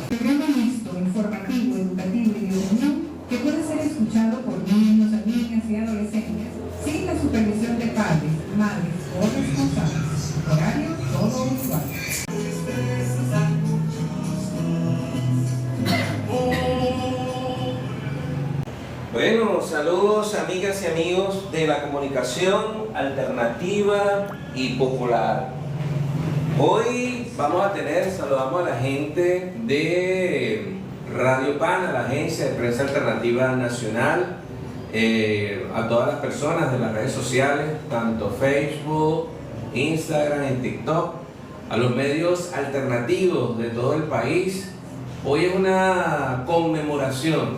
Programa mixto, informativo, educativo y de opinión que puede ser escuchado por niños, niñas y adolescentes sin la supervisión de padres, madres o responsables. Horario todo igual. Bueno, saludos amigas y amigos de la comunicación alternativa y popular. Hoy saludamos a la gente de Radio PANA, la agencia de prensa alternativa nacional, a todas las personas de las redes sociales, tanto Facebook, Instagram y TikTok, a los medios alternativos de todo el país. Hoy es una conmemoración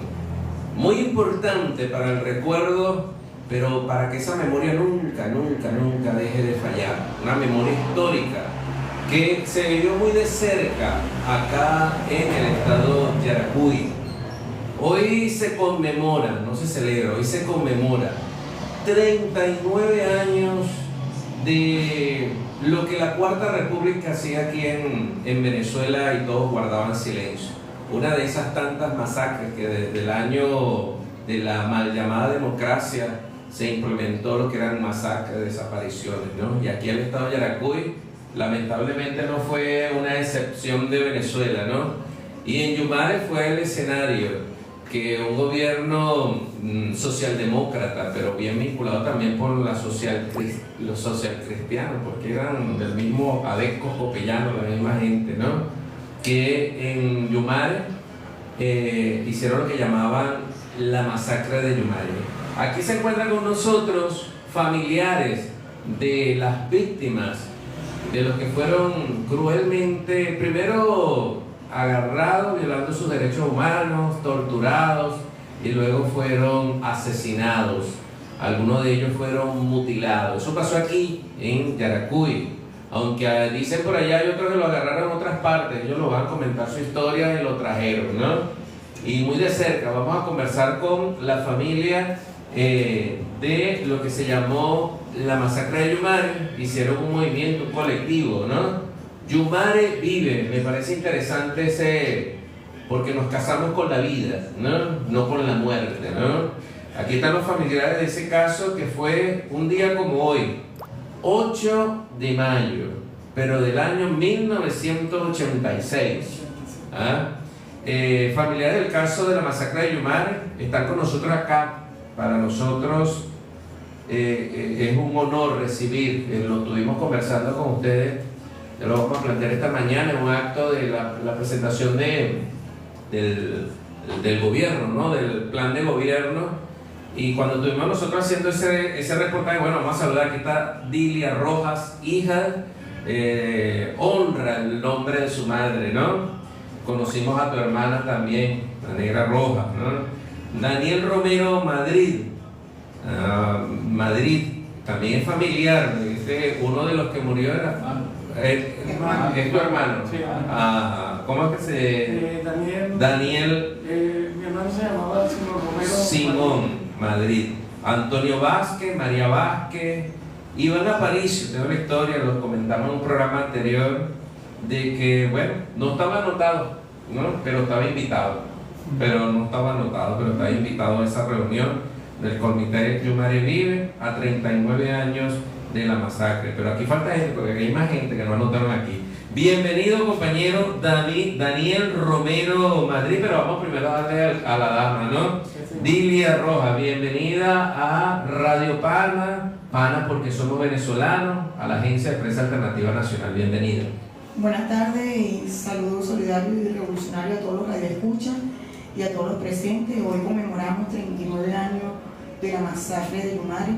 muy importante para el recuerdo, pero para que esa memoria nunca deje de fallar. Una memoria histórica que se vivió muy de cerca acá en el estado Yaracuy. Hoy se conmemora, no se celebra, hoy se conmemora 39 años de lo que la Cuarta República hacía aquí en Venezuela y todos guardaban silencio. Una de esas tantas masacres que desde el año de la mal llamada democracia se implementó lo que eran masacres, desapariciones, ¿no? Y aquí el estado de Yaracuy lamentablemente no fue una excepción de Venezuela, ¿no? Y en Yumare fue el escenario que un gobierno socialdemócrata, pero bien vinculado también por los socialcristianos, porque eran del mismo Adeco, Copellano, la misma gente, ¿no? Que en Yumare hicieron lo que llamaban la masacre de Yumare. Aquí se encuentran con nosotros familiares de las víctimas, de los que fueron cruelmente, primero agarrados, violando sus derechos humanos, torturados y luego fueron asesinados. Algunos de ellos fueron mutilados. Eso pasó aquí en Yaracuy. Aunque dicen por allá hay otros que lo agarraron en otras partes, ellos lo van a comentar su historia y lo trajeron, ¿no? Y muy de cerca vamos a conversar con la familia de lo que se llamó la masacre de Yumare. Hicieron un movimiento, un colectivo, ¿no? Yumare vive, me parece interesante porque nos casamos con la vida, no con la muerte, ¿no? Aquí están los familiares de ese caso que fue un día como hoy, 8 de mayo, pero del año 1986. Familiares del caso de la masacre de Yumare están con nosotros acá. Para nosotros es un honor recibir, lo estuvimos conversando con ustedes, lo vamos a plantear esta mañana en un acto de la presentación del gobierno, ¿no? Del plan de gobierno. Y cuando estuvimos nosotros haciendo ese reportaje, bueno, vamos a saludar, aquí está Dilia Rojas, hija, honra el nombre de su madre, ¿no? Conocimos a tu hermana también, la negra Rojas, ¿no? Daniel Romero Madrid, también es familiar, uno de los que murió era... es tu hermano. Sí, ¿cómo es que se...? Daniel. Mi hermano se llamaba Simón Romero. Simón Madrid. Antonio Vázquez, María Vázquez, Iván Aparicio. Tengo la historia, lo comentamos en un programa anterior, de que, bueno, no estaba anotado, ¿no? Pero estaba invitado. No estaba invitado a esa reunión del Comité Yumare Vive a 39 años de la masacre. Pero aquí falta gente, porque hay más gente que no anotaron aquí. Bienvenido, compañero Daniel Romero Madrid, pero vamos primero a darle a la dama, ¿no? Dilia Rojas, bienvenida a Radio PANA, PANA porque somos venezolanos, a la Agencia de Prensa Alternativa Nacional. Bienvenida. Buenas tardes y saludos solidarios y revolucionarios a todos los que escuchan y a todos los presentes. Hoy conmemoramos 39 años de la masacre de Yumare,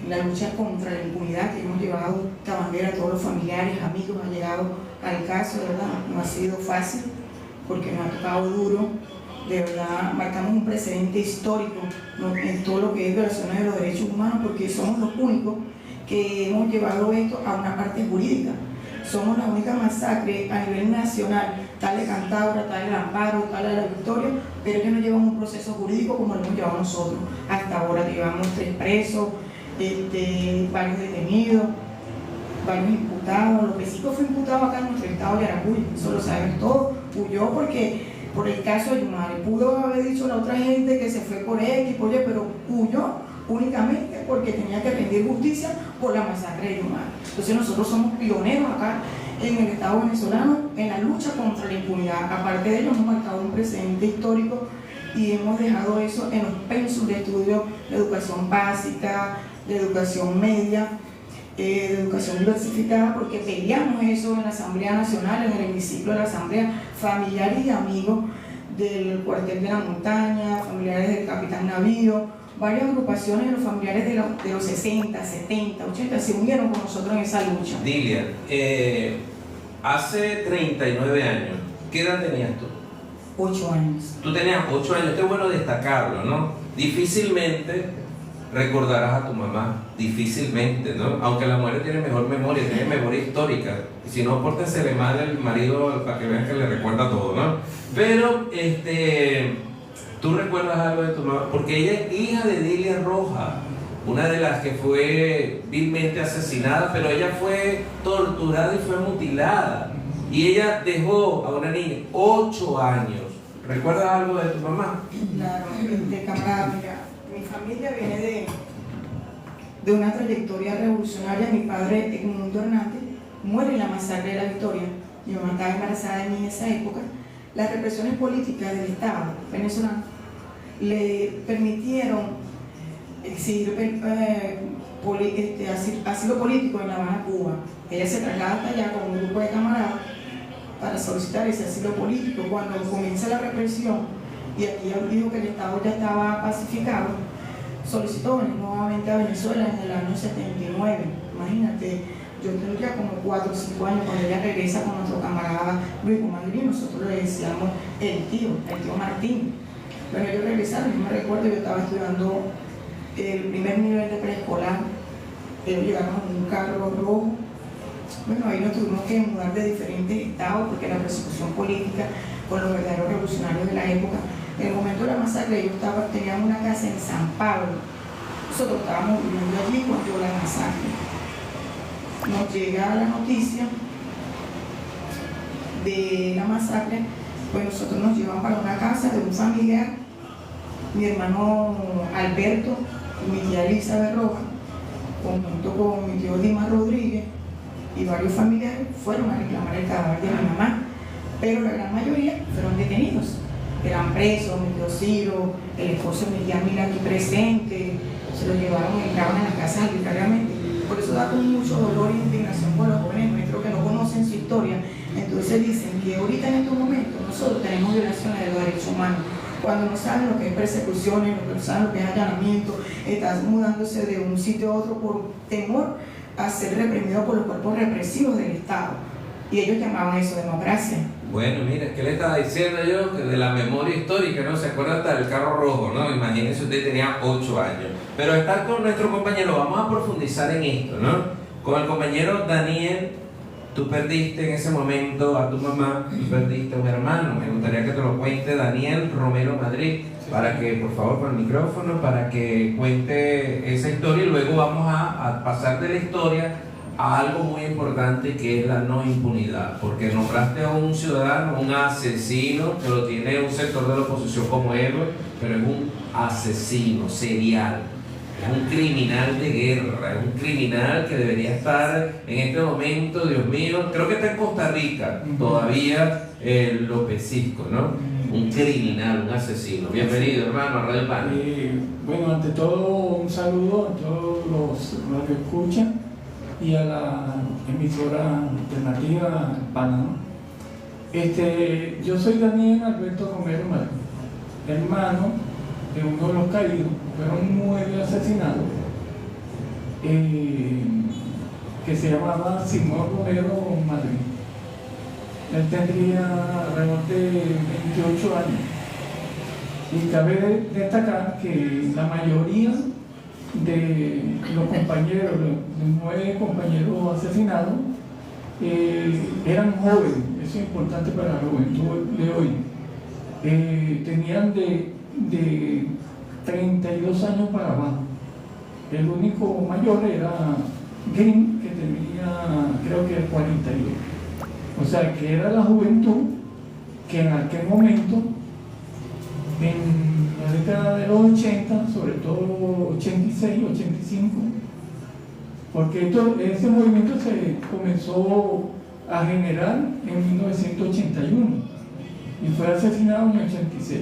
la lucha contra la impunidad que hemos llevado esta bandera a todos los familiares, amigos, han llegado al caso, de verdad, no ha sido fácil porque nos ha tocado duro, de verdad, marcamos un precedente histórico, ¿no?, en todo lo que es violaciones de los derechos humanos, porque somos los únicos que hemos llevado esto a una parte jurídica. Somos la única masacre a nivel nacional, tal de Cantabria, tal de Amparo, tal de La Victoria, pero que no llevamos un proceso jurídico como lo hemos llevado nosotros. Hasta ahora llevamos 3 presos, varios detenidos, varios imputados. Lo que sí que fue imputado acá en nuestro estado de Yaracuy, eso lo sabemos todos, huyó porque por el caso de Yumare. Pudo haber dicho la otra gente que se fue por X, por Y, pero huyó únicamente porque tenía que rendir justicia por la masacre de Yumare. Entonces nosotros somos pioneros acá en el Estado venezolano en la lucha contra la impunidad. Aparte de ello, hemos marcado un precedente histórico y hemos dejado eso en los pensos de estudio de educación básica, de educación media, de educación diversificada, porque peleamos eso en la Asamblea Nacional, en el hemiciclo de la Asamblea, familiares y amigos del cuartel de la montaña, familiares del capitán Navío, varias agrupaciones de los familiares de los 60, 70, 80 se unieron con nosotros en esa lucha. Dilia, hace 39 años, ¿qué edad tenías tú? 8 años. Tú tenías 8 años, esto es bueno destacarlo, ¿no? Difícilmente recordarás a tu mamá, difícilmente, ¿no? Aunque la mujer tiene mejor memoria, tiene memoria histórica, y si no, pórtensele mal el marido para que vean que le recuerda todo, ¿no? Pero, tú recuerdas algo de tu mamá, porque ella es hija de Dilia Roja, una de las que fue vilmente asesinada, pero ella fue torturada y fue mutilada, y ella dejó a una niña 8 años. ¿Recuerdas algo de tu mamá? Claro, camarada, mira, mi familia viene de una trayectoria revolucionaria. Mi padre, Edmundo Hernández, muere en la masacre de la Victoria. Mi mamá estaba embarazada de mí en esa época. Las represiones políticas del Estado venezolano le permitieron exigir asilo político en La Habana, Cuba. Ella se traslada hasta allá con un grupo de camaradas para solicitar ese asilo político. Cuando comienza la represión, y aquí ya dijo que el Estado ya estaba pacificado, solicitó venir nuevamente a Venezuela en el año 79. Imagínate, yo tendría como 4 o 5 años cuando ella regresa con nuestro camarada Luis Madrid. Nosotros le decíamos el tío Martín. Bueno, ellos regresaron, yo me recuerdo, yo estaba estudiando el primer nivel de preescolar. Ellos llegaron en un carro rojo. Bueno, ahí nos tuvimos que mudar de diferentes estados porque la persecución política con los verdaderos revolucionarios de la época. En el momento de la masacre, ellos tenían una casa en San Pablo. Nosotros estábamos viviendo allí cuando la masacre. Nos llega la noticia de la masacre, pues nosotros nos llevan para una casa de un familiar, mi hermano Alberto y mi tía Elizabeth Rojas, junto con mi tío Dimas Rodríguez y varios familiares, fueron a reclamar el cadáver de mi mamá, pero la gran mayoría fueron detenidos. Eran presos, mi tío Ciro, el esposo de mi tía Mila aquí presente, se lo llevaron y entraban en las casas arbitrariamente. Por eso da con mucho dolor e indignación con los jóvenes nuestros que no conocen su historia. Entonces dicen que ahorita en estos momentos nosotros tenemos violaciones de los derechos humanos. Cuando no saben lo que es persecuciones, no saben lo que es allanamiento, están mudándose de un sitio a otro por temor a ser reprimido por los cuerpos represivos del Estado. Y ellos llamaban eso democracia. Bueno, mira, ¿qué le estaba diciendo yo? Que de la memoria histórica, ¿no? Se acuerda hasta del carro rojo, ¿no? Imagínense, usted tenía 8 años. Pero estar con nuestro compañero, vamos a profundizar en esto, ¿no? Con el compañero Daniel, tú perdiste en ese momento a tu mamá, tú perdiste a un hermano. Me gustaría que te lo cuente Daniel Romero Madrid, para que, por favor, con el micrófono, para que cuente esa historia y luego vamos a pasar de la historia a algo muy importante que es la no impunidad, porque nombraste a un ciudadano, un asesino, que lo tiene un sector de la oposición como héroe, pero es un asesino serial, es un criminal de guerra, es un criminal que debería estar en este momento, Dios mío, creo que está en Costa Rica todavía, López Cisco, ¿no? Un criminal, un asesino. Bienvenido, hermano, a Radio Pana. Bueno, ante todo, un saludo a todos los que escuchan y a la emisora alternativa Pana, ¿no? Yo soy Daniel Alberto Romero Madrid, hermano de uno de los caídos. Fueron 9 asesinados, que se llamaba Simón Romero Madrid. Él tendría alrededor de 28 años. Y cabe destacar que la mayoría de los compañeros, los 9 compañeros asesinados, eran jóvenes. Eso es importante para la juventud de hoy. Tenían de 32 años para abajo. El único mayor era Green, que tenía creo que 42. O sea que era la juventud que en aquel momento, en la década de los 80, sobre todo 86, 85, porque ese movimiento se comenzó a generar en 1981 y fue asesinado en el 86.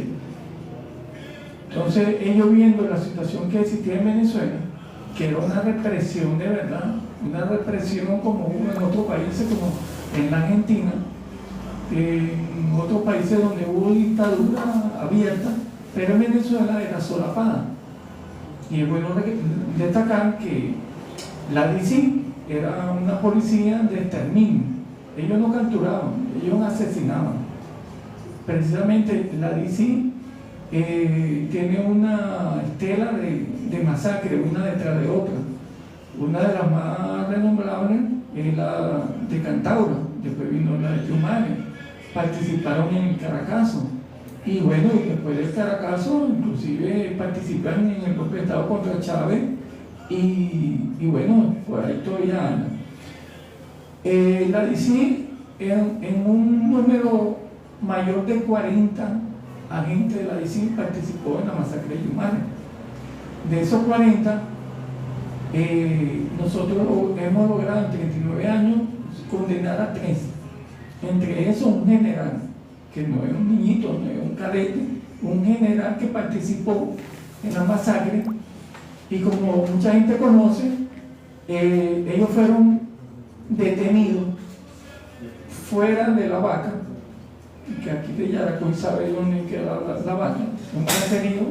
Entonces ellos, viendo la situación que existía en Venezuela, que era una represión de verdad, una represión como hubo en otros países, como en la Argentina, en otros países donde hubo dictadura abierta, pero en Venezuela era solapada. Y es bueno destacar que la DICI era una policía de exterminio. Ellos no capturaban, ellos asesinaban. Precisamente la DICI tiene una estela de masacre, una detrás de otra. Una de las más renombrables es la de Cantaura, después vino la de Yumare, participaron en el Caracazo. Y bueno, y después del Caracazo, inclusive participaron en el golpe de Estado contra Chávez. Y bueno, por ahí todavía la DICI en un número mayor de 40 agentes de la DICI participó en la masacre de Yumare. De esos 40, nosotros hemos logrado en 39 años condenar a 3. Entre esos un general, que no es un niñito, no es un cadete, un general que participó en la masacre. Y como mucha gente conoce, ellos fueron detenidos fuera de La Vaca, que aquí de Yaracuy sabe dónde queda la Vaca, un detenido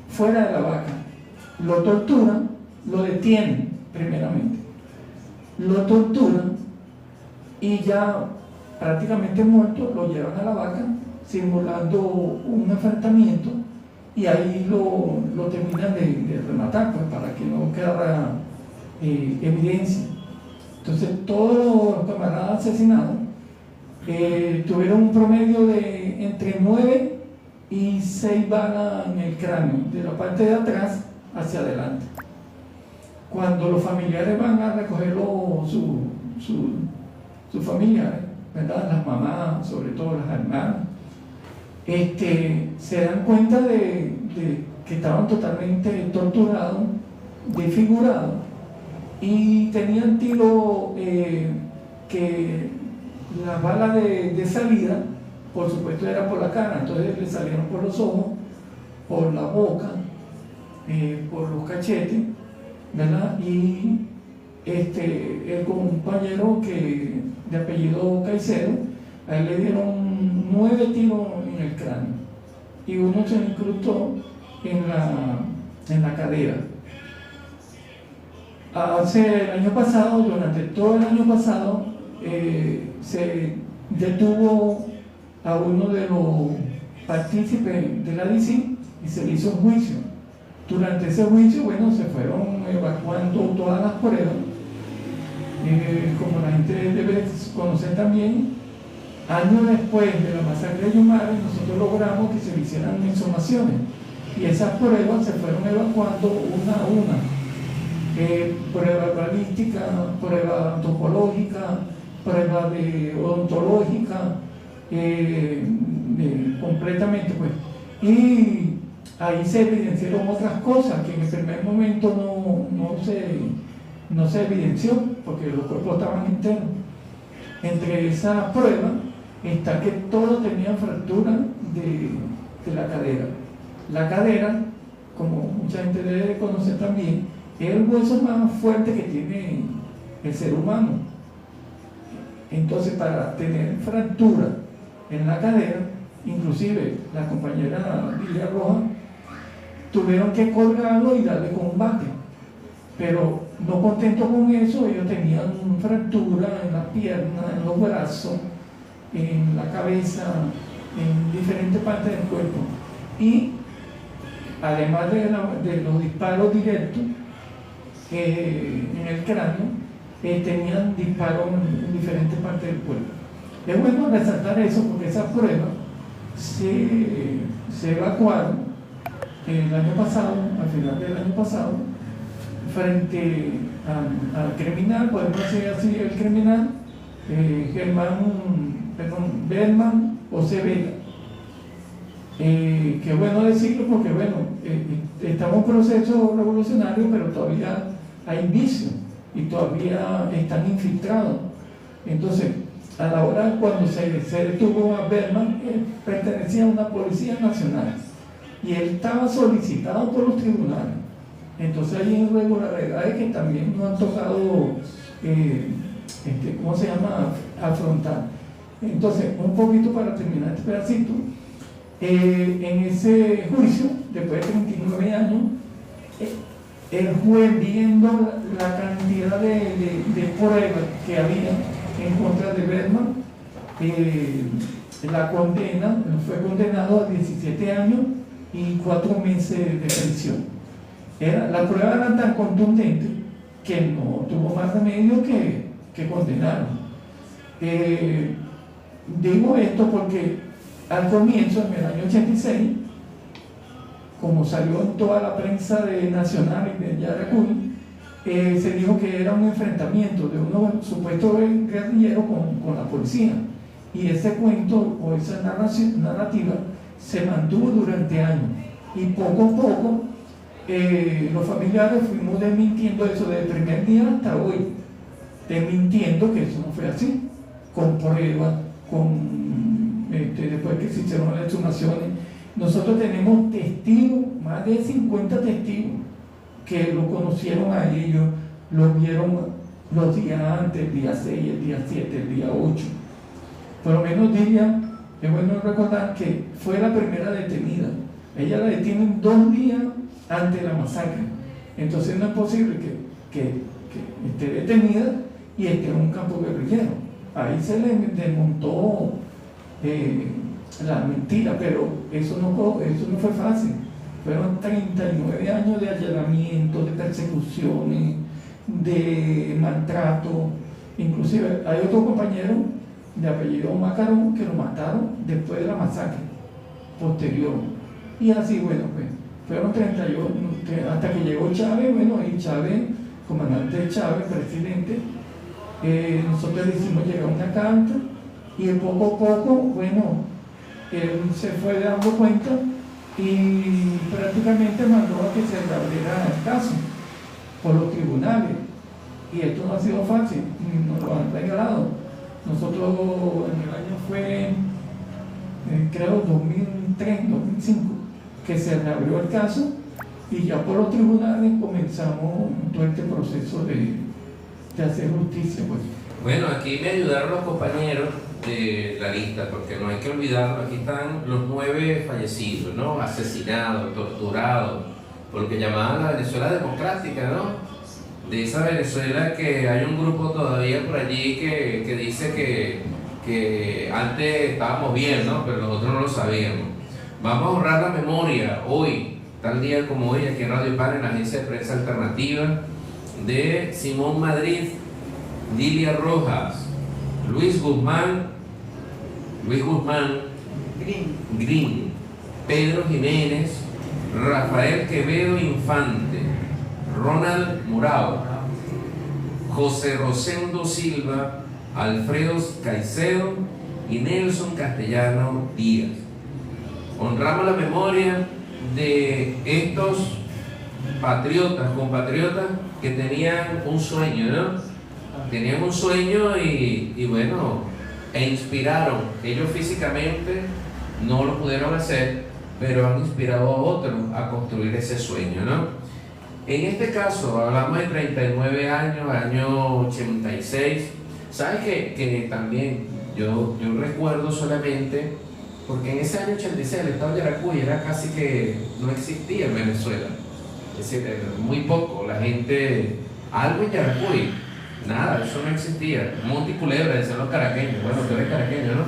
fuera de La Vaca. Lo torturan, lo detienen primeramente, lo torturan y ya prácticamente muerto lo llevan a La Vaca simulando un enfrentamiento. Y ahí lo terminan de rematar, pues, para que no quedara evidencia. Entonces todos los camaradas asesinados tuvieron un promedio de entre 9 y 6 balas en el cráneo, de la parte de atrás hacia adelante. Cuando los familiares van a recoger sus familiares, ¿verdad? Las mamás, sobre todo las hermanas, se dan cuenta de que estaban totalmente torturados, desfigurados, y tenían tiro que las balas de salida, por supuesto, era por la cara, entonces le salieron por los ojos, por la boca, por los cachetes, ¿verdad? Y el compañero de apellido Caicedo, a él le dieron 9 tiros en el cráneo y uno se le incrustó en la cadera. El año pasado, durante todo el año pasado, se detuvo a uno de los partícipes de la DICI y se le hizo un juicio. Durante ese juicio, bueno, se fueron evacuando todas las pruebas. Como la gente debe conocer también, años después de la masacre de Yumare, nosotros logramos que se le hicieran exhumaciones y esas pruebas se fueron evacuando una a una. Prueba balística, prueba antropológica, prueba odontológica, completamente, pues. Y ahí se evidenciaron otras cosas que en el primer momento no se evidenció porque los cuerpos estaban enteros. Entre esas pruebas está que todos tenían fractura de la cadera. La cadera, como mucha gente debe conocer también, es el hueso más fuerte que tiene el ser humano. Entonces, para tener fractura en la cadera, inclusive la compañera Lilia Roja, tuvieron que colgarlo y darle con un bate. Pero no contento con eso, ellos tenían fractura en las piernas, en los brazos, en la cabeza, en diferentes partes del cuerpo. Y además de los disparos directos en el cráneo, tenían disparos en diferentes partes del cuerpo. Es bueno resaltar eso porque esas pruebas se evacuaron el año pasado, al final del año pasado, frente al criminal, podemos decir así, el criminal, Germán Berman José Vela. Qué bueno decirlo porque bueno, estamos en un proceso revolucionario, pero todavía hay vicios y todavía están infiltrados. Entonces, a la hora cuando se detuvo a Berman, pertenecía a una policía nacional y él estaba solicitado por los tribunales. Entonces hay irregularidades que también nos han tocado, ¿cómo se llama?, afrontar. Entonces, un poquito para terminar este pedacito, en ese juicio, después de 39 años, el juez, viendo la cantidad de pruebas que había en contra de Berman, la condena, fue condenado a 17 años y 4 meses de prisión. Las pruebas eran tan contundentes que no tuvo más remedio que condenarlo. Digo esto porque al comienzo, en el año 86, como salió en toda la prensa nacional y de Yaracuy, se dijo que era un enfrentamiento de unos supuestos guerrilleros con la policía. Y ese cuento o esa narrativa se mantuvo durante años. Y poco a poco los familiares fuimos desmintiendo eso desde el primer día hasta hoy, desmintiendo que eso no fue así, con pruebas, después que se hicieron las exhumaciones. Nosotros tenemos testigos, más de 50 testigos, que lo conocieron a ellos, lo vieron los días antes, el día 6, el día 7, el día 8. Por lo menos diría, es bueno recordar que fue la primera detenida. Ella la detienen 2 días antes de la masacre. Entonces no es posible que esté detenida y esté en un campo guerrillero. Ahí se le desmontó la mentira, pero eso no fue fácil. Fueron 39 años de allanamiento, de persecuciones, de maltrato. Inclusive hay otro compañero de apellido Macarón que lo mataron después de la masacre posterior. Y así, bueno, pues fueron 38 hasta que llegó Chávez. Bueno, y Chávez, comandante Chávez, presidente, nosotros le hicimos llegar una carta y poco a poco, bueno, él se fue dando cuenta y prácticamente mandó a que se reabriera el caso por los tribunales. Y esto no ha sido fácil, nos lo han regalado. Nosotros en el año fue, creo, 2003, 2005, que se reabrió el caso y ya por los tribunales comenzamos todo este proceso de hacer justicia, pues. Bueno, aquí me ayudaron los compañeros de la lista, porque no hay que olvidarlo, aquí están los 9 fallecidos, ¿no? Asesinados, torturados, por lo que llamaban la Venezuela democrática, ¿no? De esa Venezuela que hay un grupo todavía por allí que dice que antes estábamos bien, ¿no? Pero nosotros no lo sabíamos. Vamos a honrar la memoria hoy, tal día como hoy, aquí en Radio Pan, en la agencia de prensa alternativa, de Simón Madrid, Lilia Rojas, Luis Guzmán Green, Pedro Jiménez, Rafael Quevedo Infante, Ronald Murao, José Rosendo Silva, Alfredo Caicedo y Nelson Castellano Díaz. Honramos la memoria de estos compatriotas que tenían un sueño, ¿no? Tenían un sueño y bueno, inspiraron. Ellos físicamente no lo pudieron hacer, pero han inspirado a otros a construir ese sueño, ¿no? En este caso, hablamos de 39 años, año 86. ¿Sabes que también yo recuerdo solamente, porque en ese año 86 el estado de Yaracuy era casi que no existía en Venezuela? Es decir, muy poco, la gente, algo en Yaracuy, nada, eso no existía. Monte y Culebra, decían los caraqueños, bueno, tú eres caraqueño, ¿no?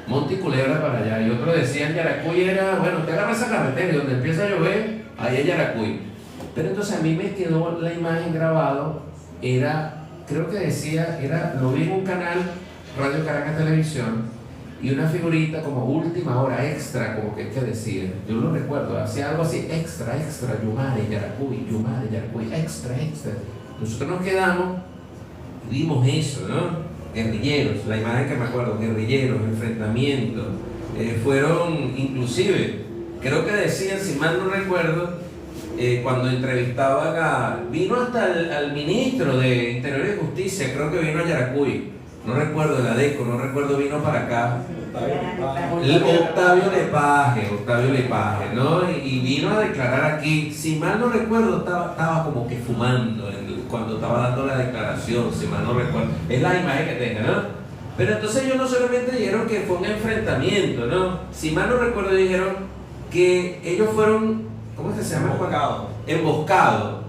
Monte y Culebra para allá, y otros decían Yaracuy era, bueno, te agarras esa carretera y donde empieza a llover, ahí es Yaracuy. Pero entonces a mí me quedó la imagen grabado, creo que decía, lo vi en un canal, Radio Caracas Televisión, y una figurita como última hora, extra, como que decía, yo lo recuerdo, hacía algo así, extra, Yumare, Yaracuy, extra. Nosotros nos quedamos y vimos eso, ¿no? guerrilleros, la imagen que me acuerdo, guerrilleros, enfrentamientos, fueron inclusive, creo que decían, si mal no recuerdo, cuando entrevistaban vino hasta al ministro de Interior y Justicia, creo que vino a Yaracuy, no recuerdo, el ADECO, no recuerdo, vino para acá. Octavio Lepage, ¿no? Y vino a declarar aquí, si mal no recuerdo, estaba como que fumando cuando estaba dando la declaración, si mal no recuerdo. Es la imagen que tenga, ¿no? Pero entonces ellos no solamente dijeron que fue un enfrentamiento, ¿no? Si mal no recuerdo, dijeron que ellos fueron, ¿cómo es que se llama? Emboscados.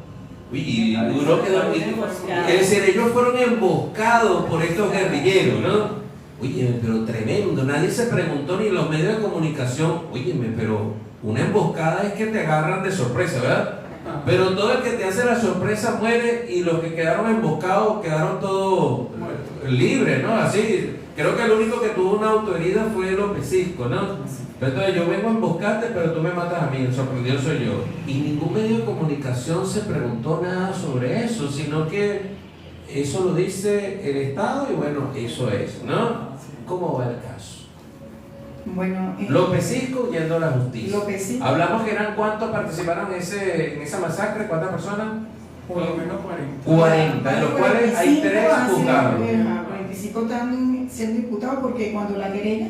Y duró que es decir, ellos fueron emboscados por estos guerrilleros, ¿no? Oye, pero tremendo, nadie se preguntó ni en los medios de comunicación, óyeme, pero una emboscada es que te agarran de sorpresa, ¿verdad? Pero todo el que te hace la sorpresa muere y los que quedaron emboscados quedaron todos libres, ¿no? Así, creo que el único que tuvo una autoherida fue López Cisco, ¿no? Entonces yo vengo a emboscarte, pero tú me matas a mí, el sorprendido soy yo. Y ningún medio de comunicación se preguntó nada sobre eso, sino que eso lo dice el Estado y bueno, eso es, ¿no? ¿Cómo va el caso? Bueno, López Cisco yendo a la justicia. López Cisco. Hablamos que eran cuántos participaron en esa masacre, ¿cuántas personas? Por lo menos 40. 40, de los cuales hay 3 juzgados. 45 están siendo imputados porque cuando la querella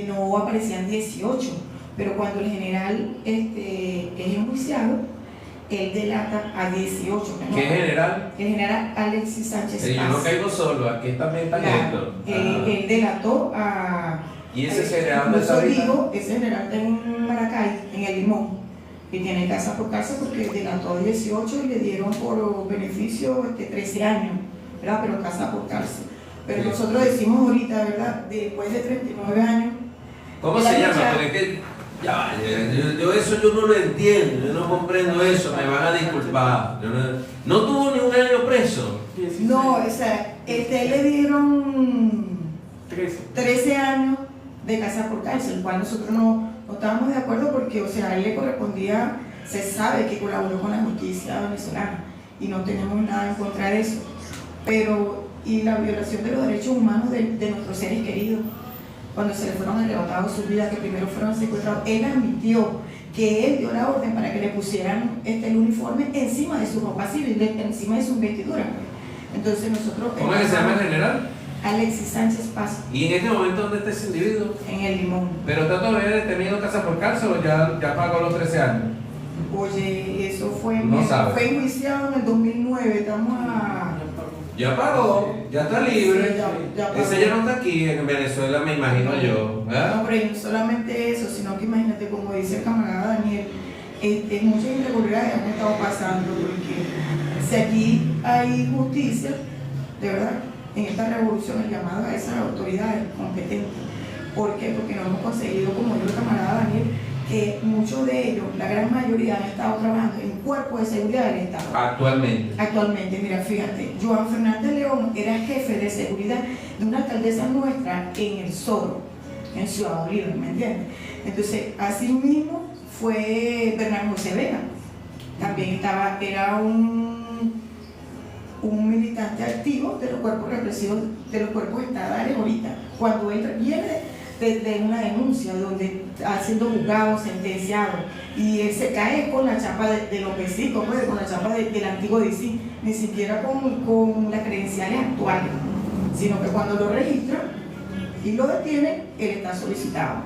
no aparecían 18, pero cuando el general es enjuiciado, él delata a 18. ¿Qué general? El general Alexis Sánchez Paz. Yo no caigo solo, aquí también está esto. Él delató a... ¿Y ese general dónde está? Ese general está en Maracay, en El Limón, y tiene casa por casa porque delató a 18 y le dieron por beneficio 13 años, ¿verdad? Pero casa por cárcel. Pero sí, nosotros decimos ahorita, ¿verdad? Después de 39 años... ¿Cómo se llama? Porque es que... eso yo no lo entiendo, yo no comprendo eso, me van a disculpar. No tuvo ni un año preso. No, o sea, le dieron 13 años de casa por cárcel, el cual nosotros no estábamos de acuerdo porque, o sea, a él le correspondía, se sabe que colaboró con la justicia venezolana y no tenemos nada en contra de eso. Pero, y la violación de los derechos humanos de nuestros seres queridos, cuando se le fueron arrebatados sus vidas, que primero fueron secuestrados, él admitió que él dio la orden para que le pusieran el uniforme encima de su ropa civil, encima de sus vestiduras. Entonces nosotros... ¿Cómo es que se llama el general? Alexis Sánchez Paz. ¿Y en este momento dónde está ese individuo? En El Limón. ¿Pero está todavía detenido en casa por cárcel o ya pagó los 13 años? Oye, eso fue enjuiciado en el 2009, estamos a... Ya pagó, ya está libre. Sí, ya ese ya no está aquí en Venezuela, me imagino yo. ¿verdad? No, pero no solamente eso, sino que imagínate, como dice el camarada Daniel, muchas irregularidades han estado pasando, porque si aquí hay justicia, de verdad, en esta revolución el llamado a esas autoridades competentes. ¿Por qué? Porque no hemos conseguido, como dijo el camarada Daniel, que muchos de ellos, la gran mayoría, han estado trabajando en cuerpos de seguridad del Estado. Actualmente, mira, fíjate, Joan Fernández León era jefe de seguridad de una alcaldesa nuestra en El Soro, en Ciudad Bolívar, ¿me entiendes? Entonces, así mismo fue Bernardo José Vega, también era un militante activo de los cuerpos represivos, de los cuerpos estatales ahorita, cuando él viene de una denuncia donde está siendo juzgado, sentenciado, y él se cae con la chapa de López Cisco, pues, con la chapa del antiguo DC, ni siquiera con las credenciales actuales, sino que cuando lo registran y lo detienen, él está solicitado.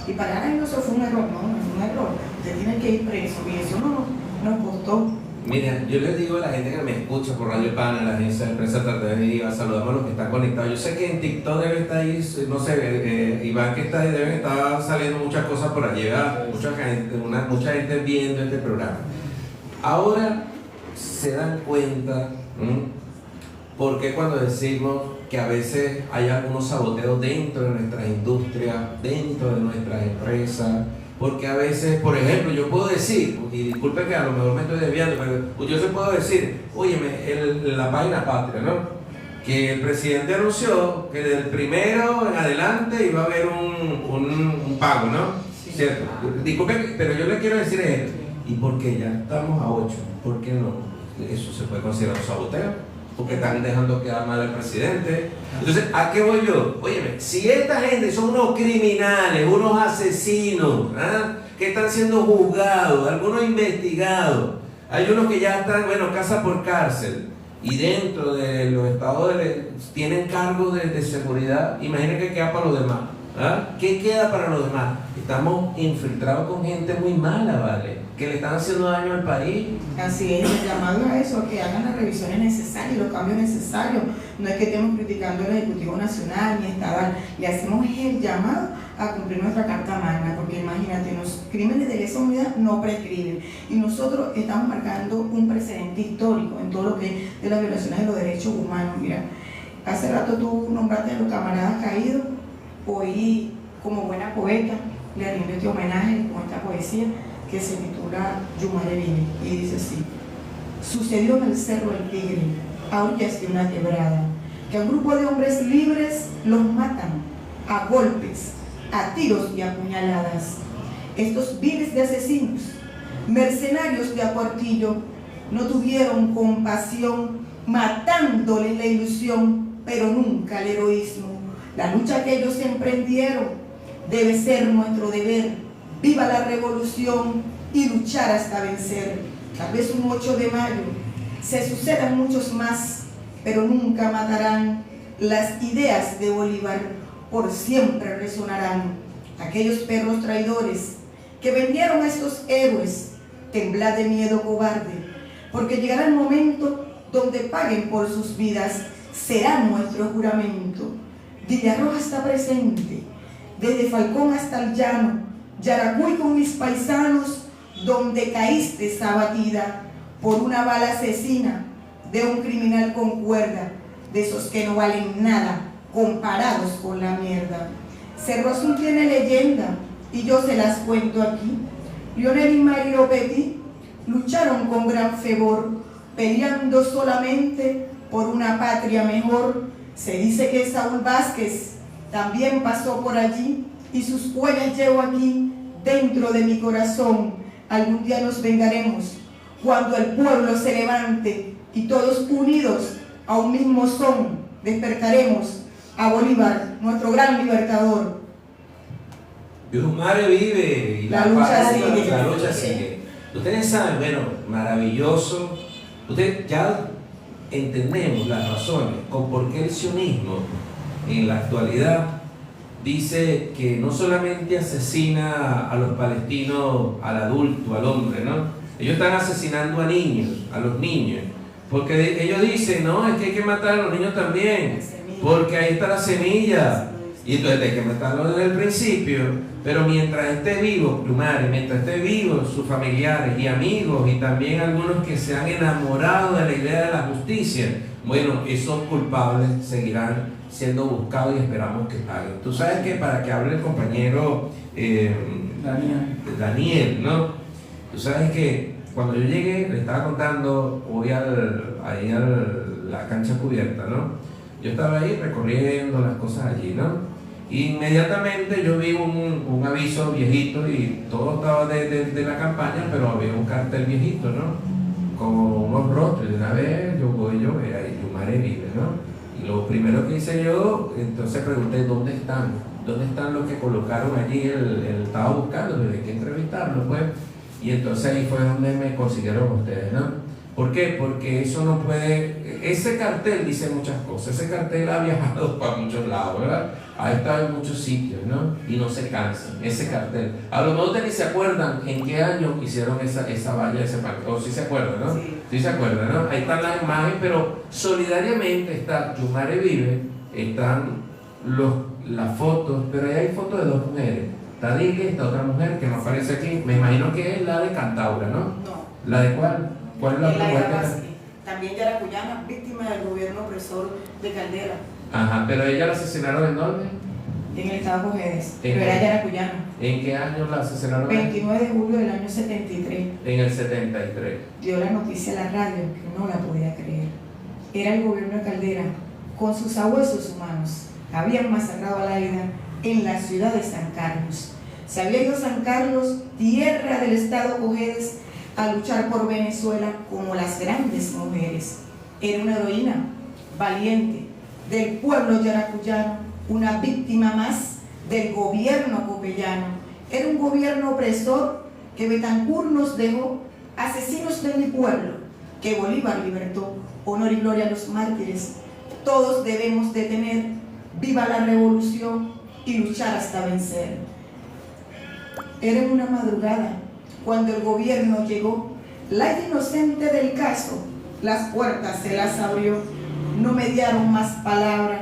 Y para él eso fue un error, no fue un error, usted tiene que ir preso, y eso nos costó. Mira, yo les digo a la gente que me escucha por Radio Pana, la agencia de prensa Tartaviva, saludamos a los que están conectados. Yo sé que en TikTok debe estar ahí, no sé, Iván que está ahí, deben estar saliendo muchas cosas por allí, ¿verdad? Mucha gente viendo este programa. Ahora se dan cuenta, porque cuando decimos que a veces hay algunos saboteos dentro de nuestras industrias, dentro de nuestras empresas. Porque a veces, por ejemplo, yo puedo decir, y disculpen que a lo mejor me estoy desviando, pero yo se puedo decir, óyeme, la página Patria, ¿no? Que el presidente anunció que del 1 en adelante iba a haber un pago, ¿no? Sí. ¿Cierto? Disculpen, pero yo le quiero decir esto, ¿y por qué ya estamos a 8? ¿Por qué no? ¿Eso se puede considerar un saboteo? porque están dejando quedar mal al presidente. Entonces, ¿a qué voy yo? Óyeme, si esta gente son unos criminales, unos asesinos, ¿ah?, que están siendo juzgados, algunos investigados, hay unos que ya están, bueno, casa por cárcel, y dentro de los estados tienen cargos de seguridad, imagínense qué queda para los demás. ¿Ah? ¿Qué queda para los demás? Estamos infiltrados con gente muy mala, ¿vale? Que le están haciendo daño al país. Así es, el llamado a eso, a que hagan las revisiones necesarias, los cambios necesarios. No es que estemos criticando al Ejecutivo Nacional ni estatal, le hacemos el llamado a cumplir nuestra Carta Magna, porque imagínate, los crímenes de lesa humanidad no prescriben. Y nosotros estamos marcando un precedente histórico en todo lo que es de las violaciones de los derechos humanos. Mira, hace rato tú nombraste a los camaradas caídos. Hoy, como buena poeta, le rindo este homenaje con esta poesía que se titula Yumare Vive, y dice así: sucedió en el Cerro del Tigre, a orillas de una quebrada, que a un grupo de hombres libres los matan a golpes, a tiros y a puñaladas. Estos viles de asesinos, mercenarios de a cuartillo, no tuvieron compasión, matándole la ilusión, pero nunca el heroísmo. La lucha que ellos emprendieron debe ser nuestro deber. Viva la revolución y luchar hasta vencer. Tal vez un 8 de mayo se sucedan muchos más, pero nunca matarán. Las ideas de Bolívar por siempre resonarán. Aquellos perros traidores que vendieron a estos héroes, temblad de miedo cobarde, porque llegará el momento donde paguen por sus vidas. Será nuestro juramento. Villarroja está presente, desde Falcón hasta el Llano, Yaracuy con mis paisanos, donde caíste abatida por una bala asesina de un criminal con cuerda, de esos que no valen nada comparados con la mierda. Cerro Azul tiene leyenda y yo se las cuento aquí. Lionel y Mario Petit lucharon con gran fervor, peleando solamente por una patria mejor. Se dice que Saúl Vázquez también pasó por allí y sus huellas llevo aquí dentro de mi corazón. Algún día nos vengaremos cuando el pueblo se levante y todos unidos a un mismo son despertaremos a Bolívar, nuestro gran libertador. Yumare vive y la lucha sigue. La lucha sigue. Ustedes saben, bueno, maravilloso. Ustedes ya entendemos las razones con por qué el sionismo en la actualidad dice que no solamente asesina a los palestinos, al adulto, al hombre, ¿no? Ellos están asesinando a niños, a los niños, porque ellos dicen, no, es que hay que matar a los niños también, porque ahí está la semilla, y entonces hay que matarlo desde el principio, pero mientras esté vivo Plumari, mientras esté vivos sus familiares y amigos, y también algunos que se han enamorado de la idea de la justicia, bueno, esos culpables seguirán siendo buscados y esperamos que paguen. Tú sabes que para que hable el compañero Daniel, ¿no? Tú sabes que cuando yo llegué, le estaba contando, voy ahí a la cancha cubierta, ¿no? Yo estaba ahí recorriendo las cosas allí, ¿no? Inmediatamente yo vi un aviso viejito y todo estaba de la campaña, pero había un cartel viejito, ¿no? Con unos rostros, y de una vez yo era Yumare vive, ¿no? Y lo primero que hice yo, entonces pregunté, ¿dónde están? ¿Dónde están los que colocaron allí? Estaba buscando, desde que entrevistarlos, pues. Y entonces ahí fue donde me consiguieron ustedes, ¿no? ¿Por qué? Porque eso no puede... Ese cartel dice muchas cosas. Ese cartel ha viajado para muchos lados, ¿verdad? Ha estado en muchos sitios, ¿no? Y no se cansa. Ese cartel. A lo mejor ustedes ni se acuerdan en qué año hicieron esa valla, ese parque. O sí se acuerdan, ¿no? Sí se acuerdan, ¿no? Ahí están las imágenes, pero solidariamente está Yumare vive, están las fotos, pero ahí hay fotos de dos mujeres. Está Dile, esta otra mujer que no aparece aquí. Me imagino que es la de Cantaura, ¿no? No. ¿La de cuál? ¿Cuál es la otra mujer? También yaracuyana, víctima del gobierno opresor de Caldera. Ajá, pero ella la asesinaron ¿en dónde? En el estado Cojedes, pero era yaracuyana. ¿En qué año la asesinaron? 29 de julio del año 73. En el 73. Dio la noticia a la radio que no la podía creer. Era el gobierno de Caldera, con sus sabuesos humanos, habían masacrado a Laida en la ciudad de San Carlos. Se había ido a San Carlos, tierra del estado Cojedes, a luchar por Venezuela como las grandes mujeres. Era una heroína valiente del pueblo yaracuyano, una víctima más del gobierno copellano. Era un gobierno opresor que Betancur nos dejó, asesinos de mi pueblo, que Bolívar libertó. Honor y gloria a los mártires. Todos debemos detener. Viva la revolución y luchar hasta vencer. Era en una madrugada cuando el gobierno llegó. La inocente del caso, las puertas se las abrió. No mediaron más palabras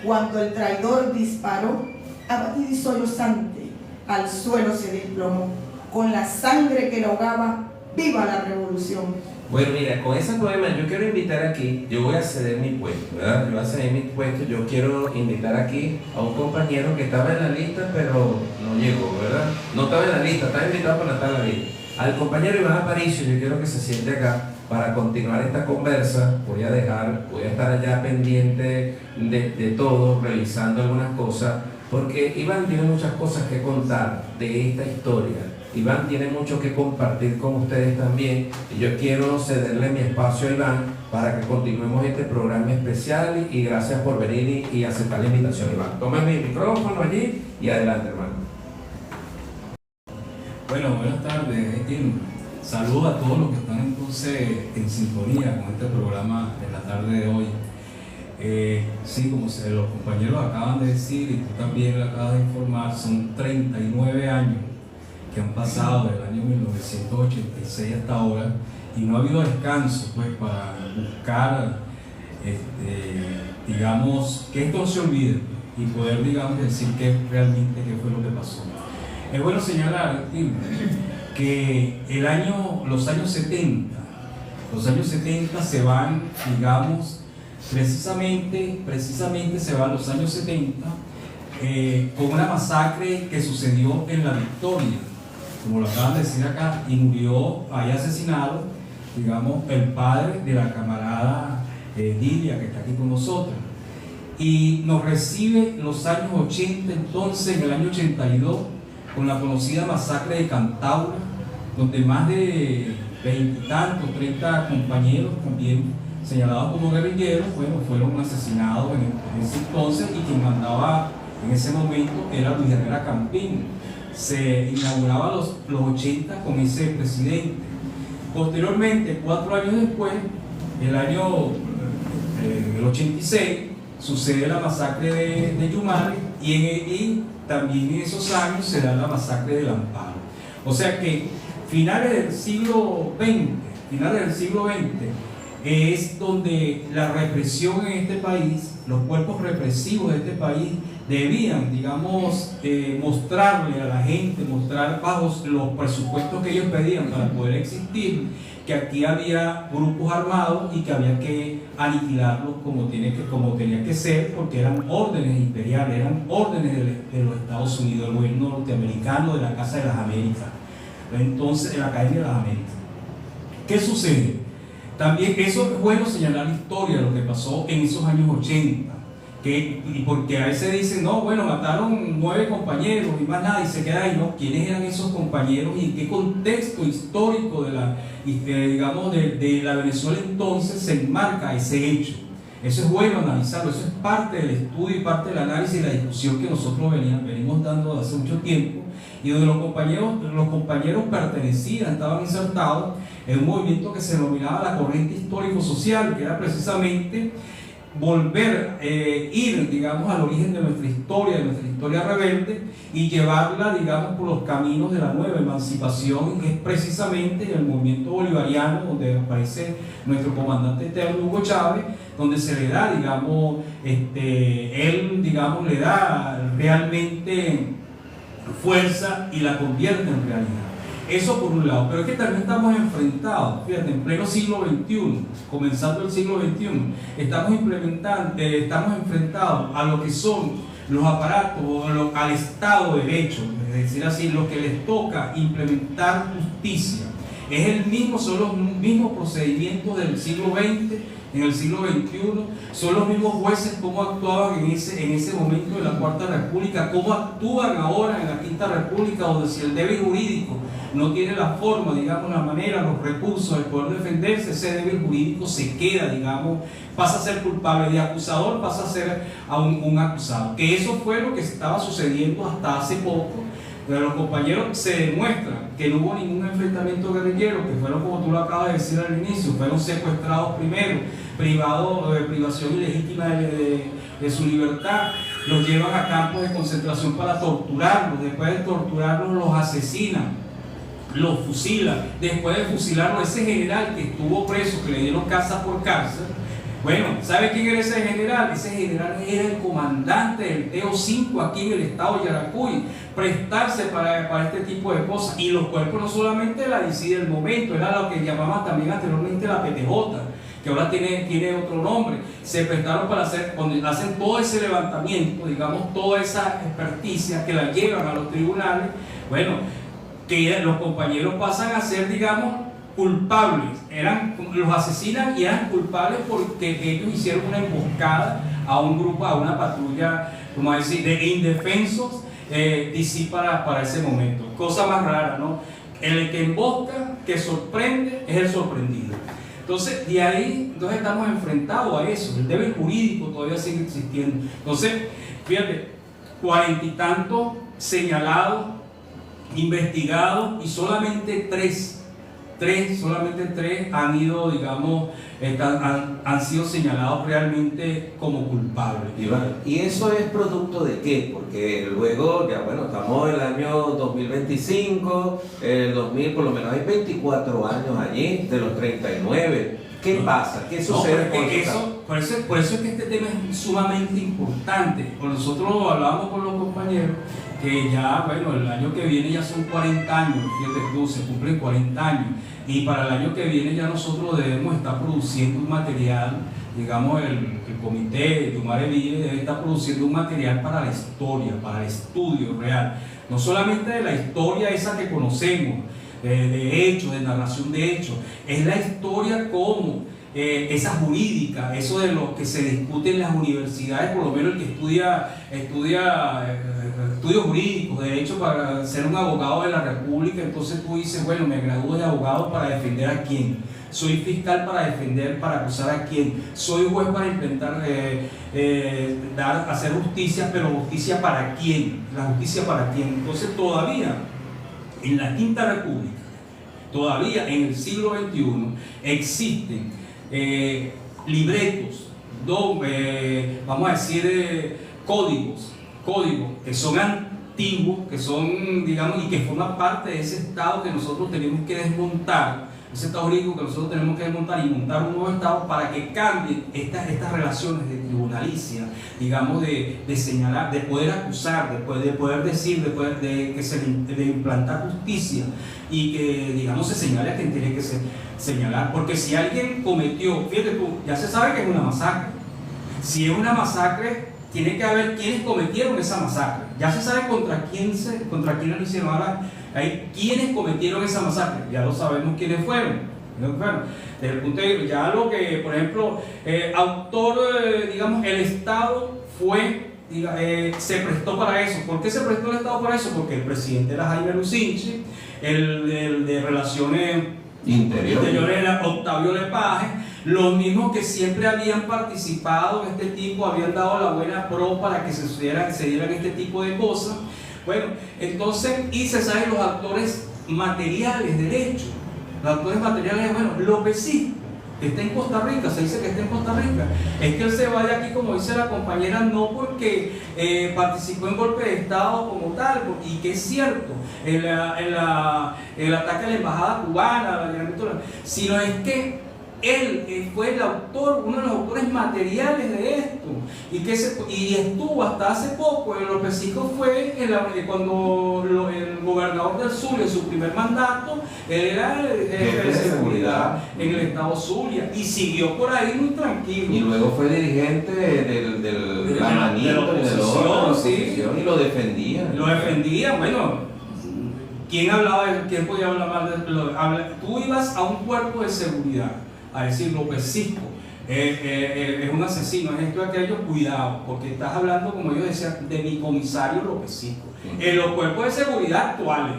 cuando el traidor disparó. Abatido y sollozante, al suelo se desplomó. Con la sangre que lo ahogaba, viva la revolución. Bueno, mira, con ese poema yo quiero invitar aquí, yo voy a ceder mi puesto, ¿verdad? Yo voy a ceder mi puesto, yo quiero invitar aquí a un compañero que estaba en la lista, pero no llegó, ¿verdad? No estaba en la lista, estaba invitado para estar en la lista. Al compañero Iván Aparicio, yo quiero que se siente acá para continuar esta conversa. Voy a estar allá pendiente de todo, revisando algunas cosas, porque Iván tiene muchas cosas que contar de esta historia. Iván tiene mucho que compartir con ustedes también, y yo quiero cederle mi espacio a Iván para que continuemos este programa especial, y gracias por venir y aceptar la invitación, Iván. Toma mi micrófono allí y adelante, hermano. Bueno, buenas tardes, saludos a todos los que están entonces en sintonía con este programa en la tarde de hoy. Sí, como los compañeros acaban de decir y tú también lo acabas de informar, son 39 años que han pasado del año 1986 hasta ahora, y no ha habido descanso pues para buscar, digamos, que esto no se olvide y poder, digamos, decir qué realmente qué fue lo que pasó. Es bueno señalar que los años 70 se van, digamos, precisamente se van los años 70 con una masacre que sucedió en La Victoria, como lo acaban de decir acá, y murió ahí asesinado, digamos, el padre de la camarada Lidia, que está aquí con nosotros. Y nos recibe los años 80, entonces, en el año 82, con la conocida masacre de Cantaura, donde más de 20 y tantos, 30 compañeros también señalados como guerrilleros, bueno, fueron asesinados en ese entonces, y quien mandaba en ese momento era Luis Herrera Campín. Se inauguraba los 80 con ese presidente. Posteriormente, 4 años después, el 86, sucede la masacre de Yumare, y también en esos años se da la masacre del Amparo. O sea que finales del siglo XX es donde la represión en este país, los cuerpos represivos de este país debían, digamos, mostrarle a la gente, mostrar bajo los presupuestos que ellos pedían para poder existir, que aquí había grupos armados y que había que aniquilarlos como tenía que ser, porque eran órdenes imperiales, eran órdenes de los Estados Unidos, del gobierno norteamericano, de la Casa de las Américas, entonces de la Academia de las Américas. ¿Qué sucede? También eso es bueno señalar la historia de lo que pasó en esos años 80. Y porque a veces dicen, no, bueno, mataron 9 compañeros y más nada, y se queda ahí, ¿no? ¿Quiénes eran esos compañeros y en qué contexto histórico digamos, de la Venezuela entonces se enmarca ese hecho? Eso es bueno analizarlo, eso es parte del estudio y parte del análisis y la discusión que nosotros venimos dando hace mucho tiempo, y donde los compañeros pertenecían, estaban insertados en un movimiento que se denominaba la corriente histórico-social, que era precisamente volver, ir, digamos, al origen de nuestra historia rebelde, y llevarla, digamos, por los caminos de la nueva emancipación, que es precisamente en el movimiento bolivariano, donde aparece nuestro comandante eterno Hugo Chávez, donde se le da, digamos, él, digamos, le da realmente fuerza y la convierte en realidad. Eso por un lado, pero es que también estamos enfrentados, fíjate, en pleno siglo XXI, comenzando el siglo XXI, estamos enfrentados a lo que son los aparatos, al Estado de Derecho, es decir así, lo que les toca implementar justicia. es el mismo, son los mismos procedimientos del siglo XX, en el siglo XXI, son los mismos jueces cómo actuaban en ese momento de la Cuarta República, cómo actúan ahora en la Quinta República, donde si el débil jurídico no tiene la forma, digamos, la manera, los recursos de poder defenderse, ese débil jurídico se queda, digamos, pasa a ser culpable, de acusador pasa a ser a un acusado, que eso fue lo que estaba sucediendo hasta hace poco. De los compañeros se demuestra que no hubo ningún enfrentamiento guerrillero, que fueron, como tú lo acabas de decir al inicio, fueron secuestrados primero, privación ilegítima de su libertad, los llevan a campos de concentración para torturarlos, después de torturarlos los asesinan, los fusilan, después de fusilarlos, ese general que estuvo preso, que le dieron casa por cárcel. Bueno, ¿sabe quién era ese general? Ese general era el comandante del TO5 aquí en el estado de Yaracuy, prestarse para este tipo de cosas. Y los cuerpos no solamente la DICI del momento, era lo que llamaban también anteriormente la PTJ, que ahora tiene otro nombre. Se prestaron para hacer, cuando hacen todo ese levantamiento, digamos, toda esa experticia que la llevan a los tribunales, bueno, que los compañeros pasan a ser, digamos, culpables, los asesinan y eran culpables porque ellos hicieron una emboscada a un grupo, a una patrulla, como decir, de indefensos, DICI para ese momento. Cosa más rara, ¿no? El que embosca, que sorprende, es el sorprendido. Entonces, de ahí, estamos enfrentados a eso. El débil jurídico todavía sigue existiendo. Entonces, fíjate, 40 y tantos señalados, investigados, y solamente tres han ido, digamos, han sido señalados realmente como culpables. ¿Y eso es producto de qué? Porque luego, ya bueno, estamos en el año 2025, el 2000, por lo menos hay 24 años allí, de los 39. ¿Qué pasa? ¿Qué sucede con eso? Por eso es que este tema es sumamente importante. Nosotros hablábamos con los compañeros que ya, bueno, el año que viene ya son 40 años, fíjate tú, se cumplen 40 años, y para el año que viene ya nosotros debemos estar produciendo un material, digamos, el comité de Yumare Ville debe estar produciendo un material para la historia, para el estudio real, no solamente de la historia esa que conocemos, de hechos, de narración de hechos, es la historia como esa jurídica, eso de lo que se discute en las universidades, por lo menos el que estudia estudios jurídicos, de hecho, para ser un abogado de la República. Entonces tú dices, bueno, me gradúo de abogado para defender a quién, soy fiscal para defender, para acusar a quién, soy juez para intentar hacer justicia, pero justicia para quién, la justicia para quién. Entonces todavía en la Quinta República, todavía en el siglo XXI existen libretos, vamos a decir, códigos que son antiguos, que son, digamos, y que forman parte de ese Estado que nosotros tenemos que desmontar, ese Estado jurídico que nosotros tenemos que desmontar y montar un nuevo Estado para que cambien estas relaciones de tribunalicia, digamos, de señalar, de poder acusar, de poder decir, de implantar justicia y que, digamos, se señale a quien tiene que señalar. Porque si alguien cometió, fíjate tú, ya se sabe que es una masacre. Si es una masacre, tiene que haber quienes cometieron esa masacre. Ya se sabe contra quién lo hicieron. Ahora hay quienes cometieron esa masacre. Ya lo sabemos quiénes fueron. Desde el punto de vista, ya lo que, por ejemplo, digamos, el Estado se prestó para eso. ¿Por qué se prestó el Estado para eso? Porque el presidente era Jaime Lucinchi, el de Relaciones Interiores era Octavio Lepage, los mismos que siempre habían participado en este tipo, habían dado la buena pro para que se dieran este tipo de cosas. Bueno, entonces, y se saben los actores materiales del hecho. Los actores materiales, bueno, Lópezito, que está en Costa Rica, se dice que está en Costa Rica, es que él se vaya aquí, como dice la compañera, no porque participó en golpe de Estado como tal, y que es cierto, el ataque a la embajada cubana, sino es que él fue el autor, uno de los autores materiales de esto, y estuvo hasta hace poco. El Lópezito fue cuando el gobernador del Zulia, en su primer mandato, él era el jefe de seguridad en el estado Zulia, y siguió por ahí muy tranquilo. Y luego fue dirigente de la oposición, sí, y lo defendía. Bueno, ¿Quién podía hablar mal de tú ibas a un cuerpo de seguridad a decir López Cisco es un asesino, es esto y aquello, cuidado, porque estás hablando, como yo decía, de mi comisario López Cisco. En los cuerpos de seguridad actuales.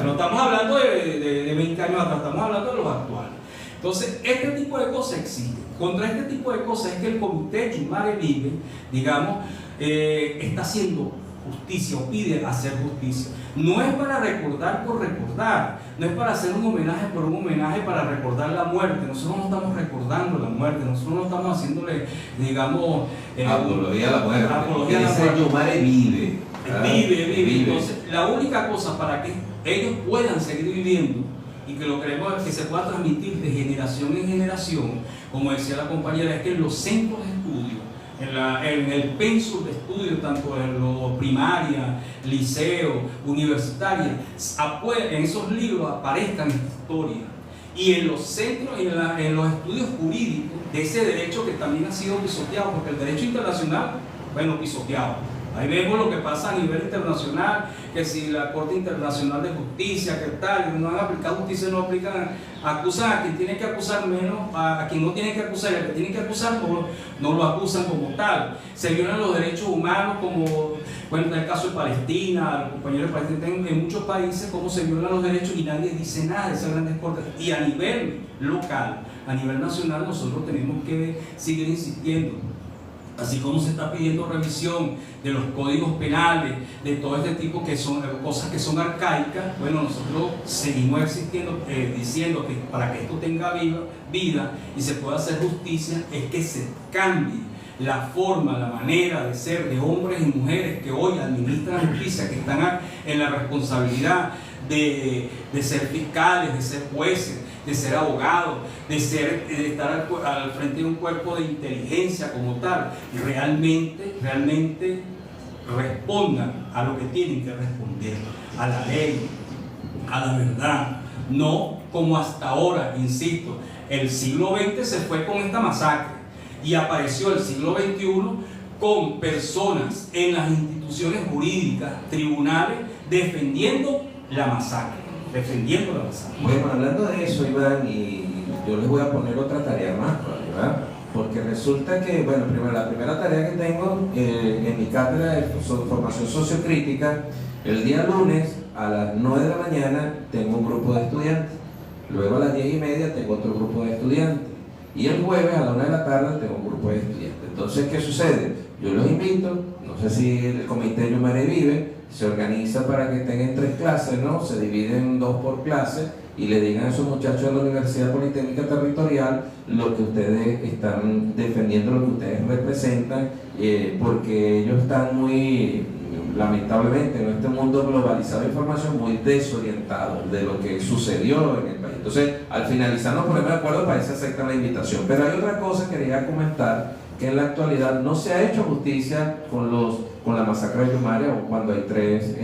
No estamos hablando de 20 años atrás, estamos hablando de los actuales. Entonces, este tipo de cosas existen. Contra este tipo de cosas es que el Comité Yumare Vive, digamos, está haciendo justicia o pide hacer justicia. No es para recordar por recordar, no es para hacer un homenaje por un homenaje, para recordar la muerte. Nosotros no estamos recordando la muerte, nosotros no estamos haciéndole, digamos, apología a la muerte. Apología a la muerte. Yumare vive. Vive. Entonces, la única cosa para que ellos puedan seguir viviendo y que lo queremos que se pueda transmitir de generación en generación, como decía la compañera, es que en los centros de estudio, en el pensum de estudio, tanto en lo primaria, liceo, universitaria, en esos libros aparezcan esta historia. Y en los centros, en los estudios jurídicos de ese derecho que también ha sido pisoteado, porque el derecho internacional, bueno, pisoteado. Ahí vemos lo que pasa a nivel internacional, que si la Corte Internacional de Justicia, que tal, no han aplicado justicia, no aplican, acusan a quien tiene que acusar menos, a quien no tiene que acusar, y al que tiene que acusar no lo acusan como tal. Se violan los derechos humanos, como, bueno, en el caso de Palestina, los compañeros de Palestina, en muchos países, cómo se violan los derechos y nadie dice nada de esas grandes cortes. Y a nivel local, a nivel nacional, nosotros tenemos que seguir insistiendo. Así como se está pidiendo revisión de los códigos penales, de todo este tipo que son cosas que son arcaicas, bueno, nosotros seguimos existiendo, diciendo que para que esto tenga vida y se pueda hacer justicia, es que se cambie la forma, la manera de ser de hombres y mujeres que hoy administran la justicia, que están en la responsabilidad de ser fiscales, de ser jueces, de ser abogados, de estar al frente de un cuerpo de inteligencia como tal, y realmente respondan a lo que tienen que responder, a la ley, a la verdad, no como hasta ahora, insisto, el siglo XX se fue con esta masacre y apareció el siglo XXI con personas en las instituciones jurídicas, tribunales, defendiendo la masacre. Bueno, hablando de eso, Iván, y yo les voy a poner otra tarea más, ¿verdad? Porque resulta que, bueno, la primera tarea que tengo en mi cátedra de formación sociocrítica, el día lunes a las 9 de la mañana tengo un grupo de estudiantes, luego a las 10:30 tengo otro grupo de estudiantes, y el jueves a la 1 de la tarde tengo un grupo de estudiantes. Entonces, ¿qué sucede? Yo los invito, no sé si el Comité Yumare Vive se organiza para que tengan 3 clases, ¿no? Se dividen 2 por clase y le digan a esos muchachos de la Universidad Politécnica Territorial lo que ustedes están defendiendo, lo que ustedes representan, porque ellos están muy, lamentablemente, en este mundo globalizado de información, muy desorientados de lo que sucedió en el país. Entonces, al finalizar nos ponemos de acuerdo para que se acepten la invitación. Pero hay otra cosa que quería comentar, que en la actualidad no se ha hecho justicia con la masacre de Yumare, o cuando hay 3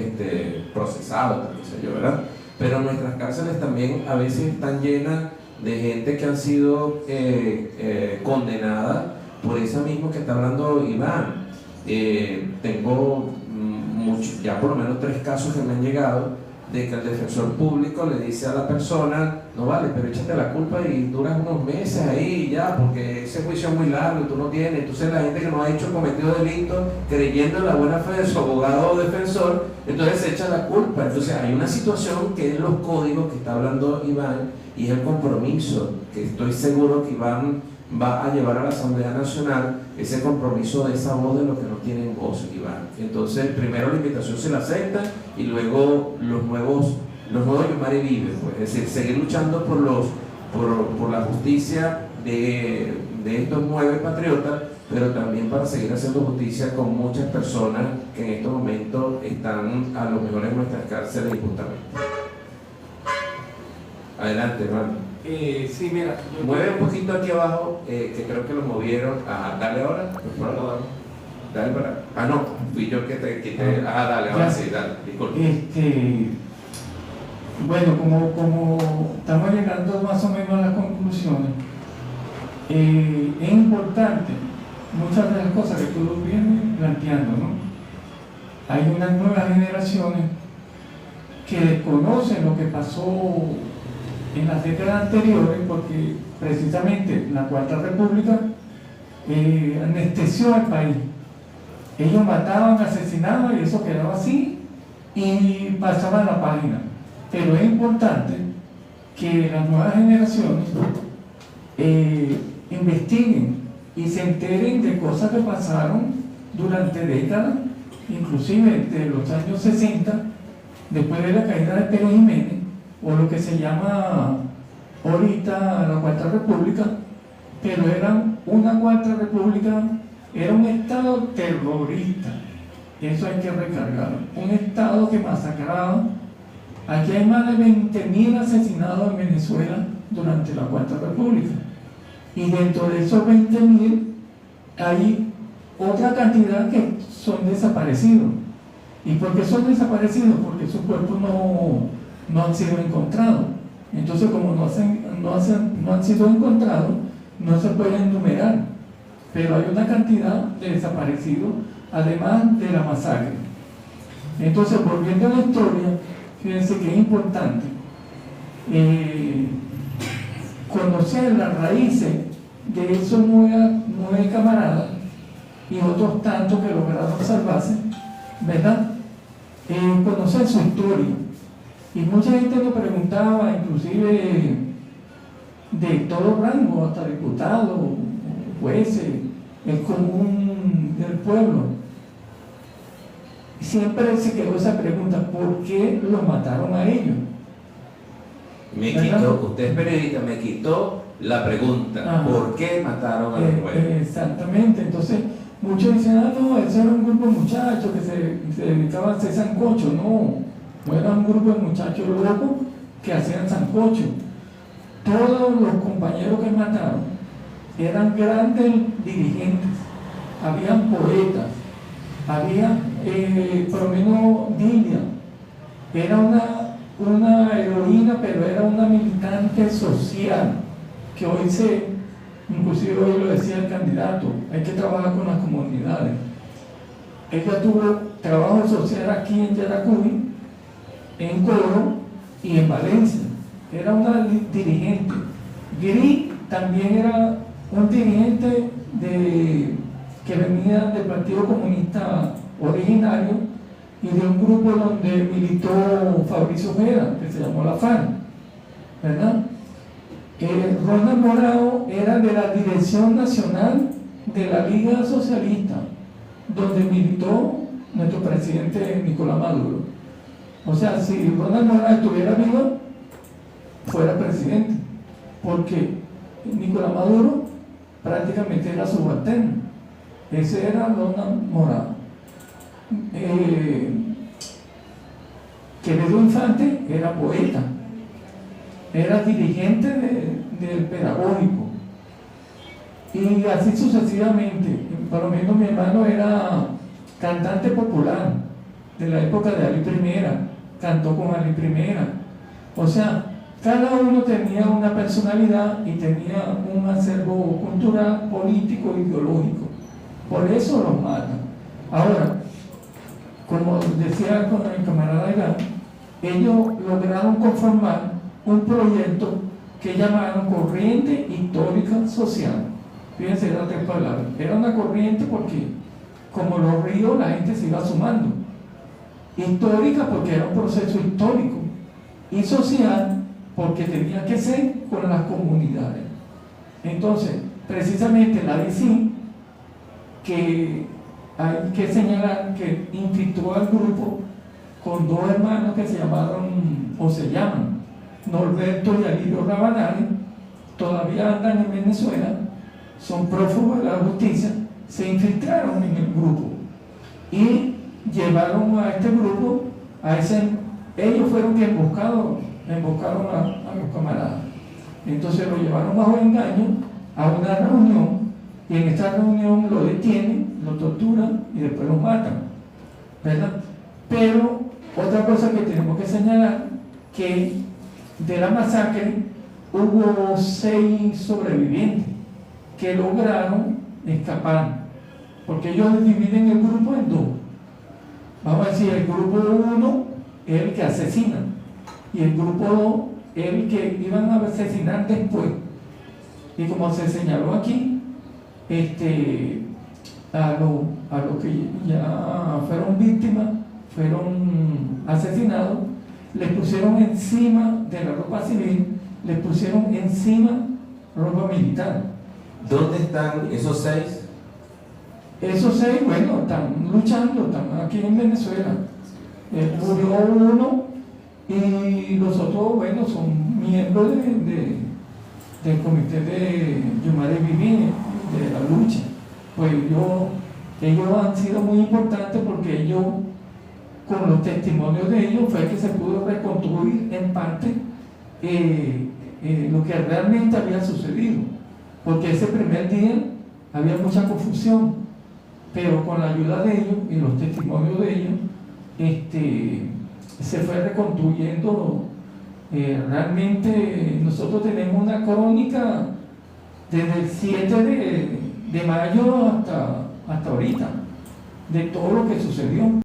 procesados, qué sé yo, ¿verdad? Pero nuestras cárceles también a veces están llenas de gente que han sido condenada por eso mismo que está hablando Iván. Tengo ya por lo menos 3 casos que me han llegado de que el defensor público le dice a la persona: no vale, pero échate la culpa y duras unos meses ahí ya, porque ese juicio es muy largo y tú no tienes. Entonces la gente que no ha hecho cometido delito, creyendo en la buena fe de su abogado o defensor, entonces se echa la culpa. Entonces hay una situación que es los códigos que está hablando Iván, y es el compromiso que estoy seguro que Iván va a llevar a la Asamblea Nacional, ese compromiso de esa voz de los que no tienen voz, Iván. Entonces primero la invitación se la acepta y luego los nuevos Yumare Vive, pues, es decir, seguir luchando por la justicia de estos 9 patriotas, pero también para seguir haciendo justicia con muchas personas que en estos momentos están a lo mejor en nuestras cárceles injustamente. Adelante, hermano. Sí, mira. Mueve un poquito aquí abajo, que creo que lo movieron. Dale ahora, por favor. Dale para. No, fui yo que te quité. Dale, ahora sí, dale, disculpe. Bueno, como estamos llegando más o menos a las conclusiones, es importante muchas de las cosas que tú vienes planteando, ¿no? Hay unas nuevas generaciones que desconocen lo que pasó en las décadas anteriores, porque precisamente la Cuarta República anestesió al país. Ellos mataban, asesinaban y eso quedaba así y pasaban la página. Pero es importante que las nuevas generaciones investiguen y se enteren de cosas que pasaron durante décadas, inclusive de los años 60, después de la caída de Pérez Jiménez, o lo que se llama ahorita la Cuarta República, pero era una Cuarta República, era un Estado terrorista, eso hay que recargarlo, un Estado que masacraba. Aquí hay más de 20.000 asesinados en Venezuela durante la Cuarta República, y dentro de esos 20.000 hay otra cantidad que son desaparecidos. ¿Y por qué son desaparecidos? Porque sus cuerpos no han sido encontrados. Entonces, como no han sido encontrados, no se pueden enumerar. Pero hay una cantidad de desaparecidos, además de la masacre. Entonces, volviendo a la historia, fíjense que es importante conocer las raíces de esos 9 camaradas y otros tantos que lograron salvarse, ¿verdad? Conocer su historia. Y mucha gente nos preguntaba, inclusive de todo rango, hasta diputados, jueces, el común del pueblo. Siempre se quedó esa pregunta: ¿por qué los mataron a ellos? Usted es periodista, me quitó la pregunta. Ajá. ¿Por qué mataron a los 9? Exactamente. Entonces, muchos dicen, no, ese era un grupo de muchachos que se dedicaban a hacer sancocho. No era un grupo de muchachos locos que hacían sancocho. Todos los compañeros que mataron eran grandes dirigentes, habían poetas, había por lo menos Dilia, era una heroína, pero era una militante social, que hoy inclusive hoy lo decía el candidato, hay que trabajar con las comunidades. Ella tuvo trabajo social aquí en Yaracuy, en Coro y en Valencia. Era una dirigente. Gris también era un dirigente que venía del Partido Comunista originario y de un grupo donde militó Fabricio Ojeda, que se llamó la FARC, ¿verdad? Ronald Morao era de la Dirección Nacional de la Liga Socialista, donde militó nuestro presidente Nicolás Maduro. O sea, si Ronald Morao estuviera vivo, fuera presidente, porque Nicolás Maduro prácticamente era subalterno. Ese era Ronald Morao. Quevedo Infante era poeta, era dirigente del pedagógico, y así sucesivamente. Por lo menos mi hermano era cantante popular de la época de Ali I, cantó con Ali I. O sea, cada uno tenía una personalidad y tenía un acervo cultural, político, ideológico. Por eso los matan. Ahora, como decía con el camarada Iván, ellos lograron conformar un proyecto que llamaron Corriente Histórica Social. Fíjense, eran 3 palabras. Era una corriente porque, como los ríos, la gente se iba sumando. Histórica porque era un proceso histórico. Y social porque tenía que ser con las comunidades. Entonces, precisamente la DC, que hay que señalar que infiltró al grupo con 2 hermanos que se llamaron, o se llaman, Norberto y Alirio Rabanales, todavía andan en Venezuela, son prófugos de la justicia, se infiltraron en el grupo y llevaron a este grupo, ellos fueron que emboscaron a los camaradas. Entonces lo llevaron bajo engaño a una reunión, y en esta reunión lo detienen, lo torturan y después lo matan, ¿verdad? Pero otra cosa que tenemos que señalar, que de la masacre hubo 6 sobrevivientes que lograron escapar, porque ellos dividen el grupo en 2. Vamos a decir, el grupo 1 es el que asesina, y el grupo 2 es el que iban a asesinar después. Y como se señaló aquí, a los que ya fueron víctimas, fueron asesinados, les pusieron encima de la ropa civil, les pusieron encima ropa militar. ¿Dónde están esos 6? Esos 6, bueno, están luchando, están aquí en Venezuela. Murió uno y los otros, bueno, son miembros del comité de Yumare Viví, de la lucha. Pues ellos han sido muy importantes porque ellos, con los testimonios de ellos, fue que se pudo reconstruir en parte lo que realmente había sucedido. Porque ese primer día había mucha confusión, pero con la ayuda de ellos y los testimonios de ellos, se fue reconstruyendo. Realmente nosotros tenemos una crónica desde el 7 de mayo hasta ahorita, de todo lo que sucedió.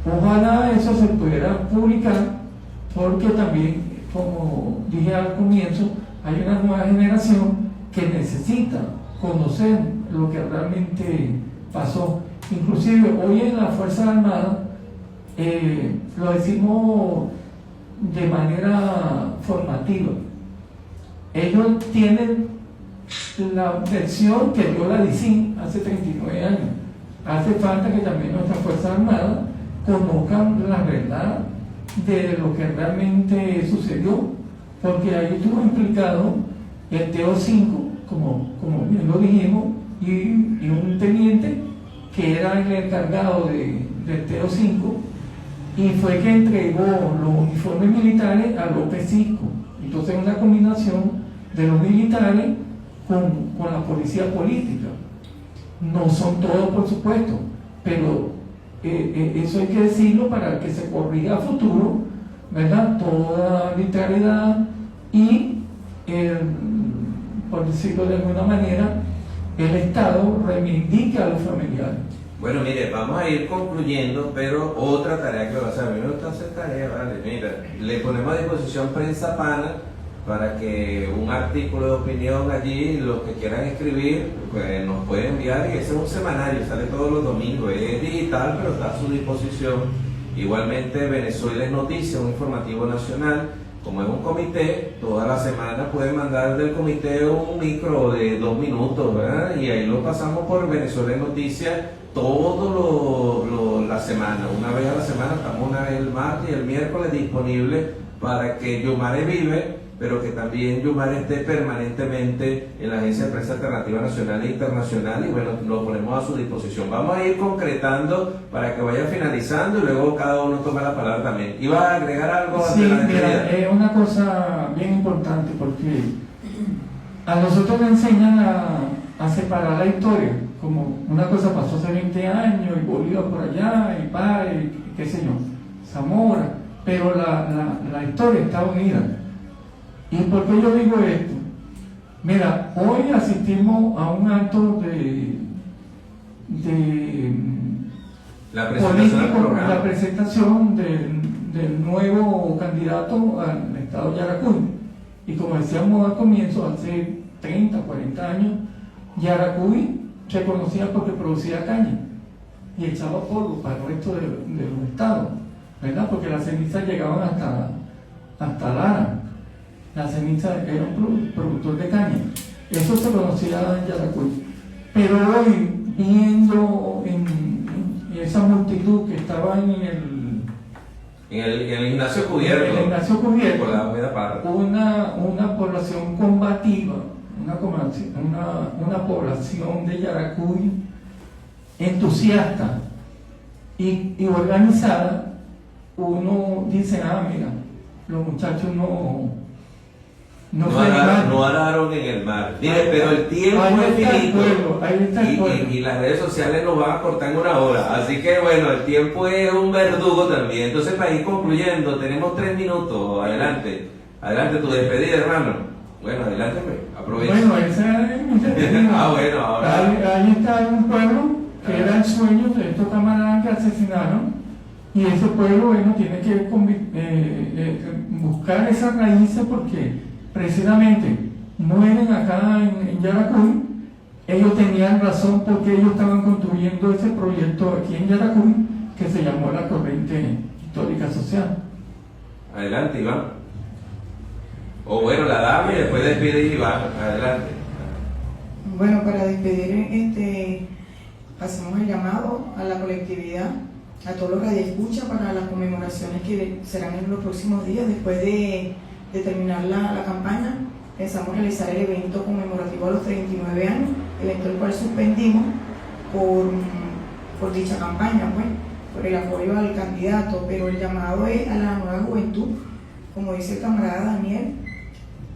Ojalá eso se pudiera publicar, porque también, como dije al comienzo, hay una nueva generación que necesita conocer lo que realmente pasó. Inclusive hoy en las Fuerzas Armadas, lo decimos de manera formativa, ellos tienen la versión que dio la DICIN hace 39 años. Hace falta que también nuestras Fuerzas Armadas conozcan la verdad de lo que realmente sucedió, porque ahí estuvo implicado el TO5, como bien lo dijimos, y un teniente que era el encargado del TO5, y fue que entregó los uniformes militares a López Cisco. Entonces, una combinación de los militares con la policía política. No son todos, por supuesto, pero eso hay que decirlo para que se corrija a futuro, ¿verdad? Toda arbitrariedad y, por decirlo de alguna manera, el Estado reivindica a los familiares. Bueno, mire, vamos a ir concluyendo, pero otra tarea que va a hacer, a mí me gusta hacer tarea, vale, mira, le ponemos a disposición Prensa Pana para que un artículo de opinión allí, los que quieran escribir, pues nos pueden enviar, y ese es un semanario, sale todos los domingos, es digital, pero está a su disposición. Igualmente Venezuela es Noticia, un informativo nacional. Como es un comité, toda la semana pueden mandar del comité un micro de 2 minutos, ¿verdad? Y ahí lo pasamos por Venezuela es Noticia todo la semana, una vez a la semana, estamos una vez el martes y el miércoles disponibles para que Yumare vive, pero que también Yumare esté permanentemente en la Agencia de Prensa Alternativa Nacional e Internacional, y bueno, lo ponemos a su disposición. Vamos a ir concretando para que vaya finalizando y luego cada uno toma la palabra también. ¿Iba a agregar algo? Sí, mira, es una cosa bien importante, porque a nosotros nos enseñan a separar la historia, como una cosa pasó hace 20 años y Bolívar por allá y qué sé yo, Zamora, pero la historia está unida. ¿Y por qué yo digo esto? Mira, hoy asistimos a un acto de la presentación del nuevo candidato al estado Yaracuy. Y como decíamos al comienzo, hace 30, 40 años, Yaracuy se conocía porque producía caña y echaba polvo para el resto de los estados, ¿verdad? Porque las cenizas llegaban hasta Lara. La ceniza era un productor de caña. Eso se conocía en Yaracuy. Pero hoy, viendo en esa multitud que estaba en el gimnasio cubierto, por la Alameda Parra, una población combativa, una población de Yaracuy entusiasta y organizada, uno dice, mira, los muchachos no araron en el mar. Mire, pero el tiempo es finito y las redes sociales nos van a cortar en 1 hora. Así que bueno, el tiempo es un verdugo también. Entonces, para ir concluyendo, tenemos 3 minutos. Adelante tu despedida, hermano. Bueno, adelante, pues, aprovecha. Bueno, esa es mi despedida. Bueno, ahora. Ahí está un pueblo que era el sueño de estos camaradas que asesinaron, Y ese pueblo, bueno, tiene que buscar esas raíces porque precisamente mueren acá en Yaracuy. Ellos tenían razón porque ellos estaban construyendo ese proyecto aquí en Yaracuy que se llamó la Corriente Histórica Social. Adelante, Iván. O bueno, la dama y después despide Iván. Adelante. Bueno, para despedir, hacemos el llamado a la colectividad, a todos los radioescuchas para las conmemoraciones que serán en los próximos días. Después de terminar la campaña, pensamos realizar el evento conmemorativo a los 39 años, evento el cual suspendimos por dicha campaña, pues, por el apoyo al candidato, pero el llamado es a la nueva juventud, como dice el camarada Daniel,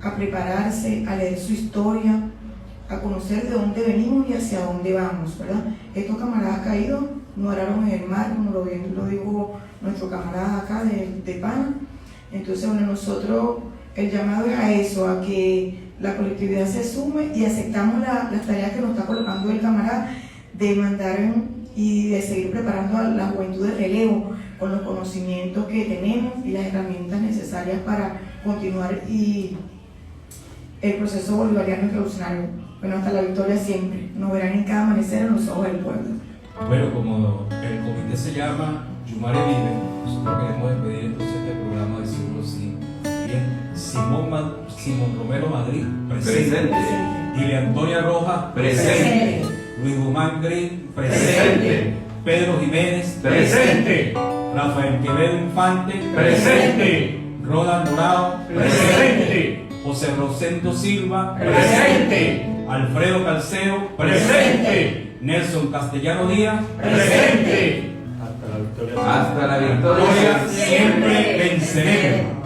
a prepararse, a leer su historia, a conocer de dónde venimos y hacia dónde vamos, ¿verdad? Estos camaradas caídos no oraron en el mar, como lo dijo nuestro camarada acá de Pana. Entonces, bueno, nosotros, el llamado es a eso, a que la colectividad se sume y aceptamos las tareas que nos está colocando el camarada de mandar y de seguir preparando a la juventud de relevo con los conocimientos que tenemos y las herramientas necesarias para continuar y el proceso bolivariano y revolucionario. Bueno, hasta la victoria siempre. Nos verán en cada amanecer en los ojos del pueblo. Bueno, como el comité se llama Yumare Vive, nosotros queremos despedir entonces este programa diciendo lo siguiente. Simón Romero Madrid, presente. Ilia Antonia Rojas, presente. Luis Guzmán Green, presente. Pedro Jiménez, presente. Rafael Quevedo Infante, presente. Roland Morado, presente. José Rosendo Silva, presente. Alfredo Calceo, presente. Nelson Castellano Díaz, presente. Hasta la victoria. Siempre venceremos.